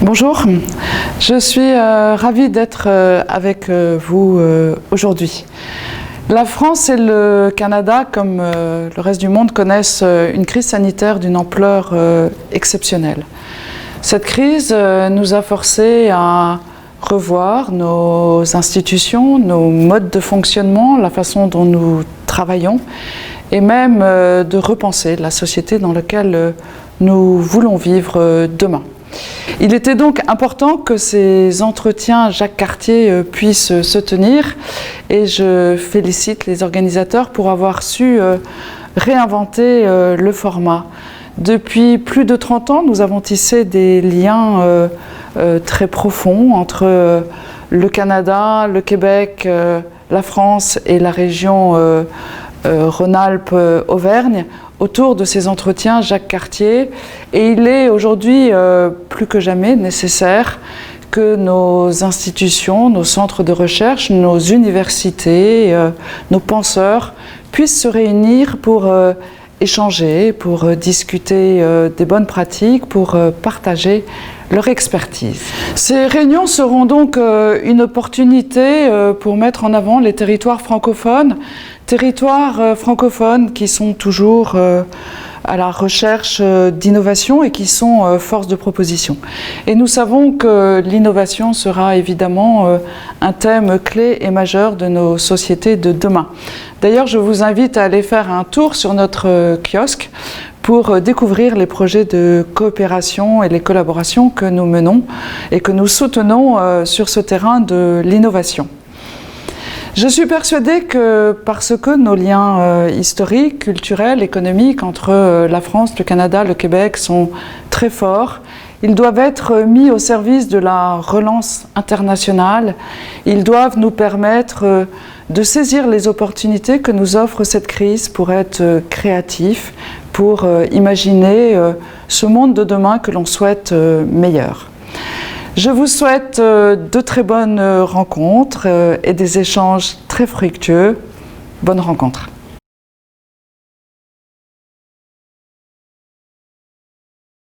Bonjour, je suis ravie d'être avec vous aujourd'hui. La France et le Canada, comme le reste du monde, connaissent une crise sanitaire d'une ampleur exceptionnelle. Cette crise nous a forcés à revoir nos institutions, nos modes de fonctionnement, la façon dont nous travaillons et même de repenser la société dans laquelle nous voulons vivre demain. Il était donc important que ces entretiens Jacques Cartier puissent se tenir et je félicite les organisateurs pour avoir su réinventer le format. Depuis plus de 30 ans, nous avons tissé des liens très profonds entre le Canada, le Québec, la France et la région Rhône-Alpes-Auvergne autour de ces entretiens Jacques Cartier, et il est aujourd'hui plus que jamais nécessaire que nos institutions, nos centres de recherche, nos universités, nos penseurs puissent se réunir pour échanger, pour discuter des bonnes pratiques, pour partager leur expertise. Ces réunions seront donc une opportunité pour mettre en avant les territoires francophones qui sont toujours à la recherche d'innovation et qui sont force de proposition. Et nous savons que l'innovation sera évidemment un thème clé et majeur de nos sociétés de demain. D'ailleurs, je vous invite à aller faire un tour sur notre kiosque pour découvrir les projets de coopération et les collaborations que nous menons et que nous soutenons sur ce terrain de l'innovation. Je suis persuadée que parce que nos liens historiques, culturels, économiques entre la France, le Canada, le Québec sont très forts, ils doivent être mis au service de la relance internationale. Ils doivent nous permettre de saisir les opportunités que nous offre cette crise pour être créatifs, pour imaginer ce monde de demain que l'on souhaite meilleur. Je vous souhaite de très bonnes rencontres et des échanges très fructueux. Bonne rencontre.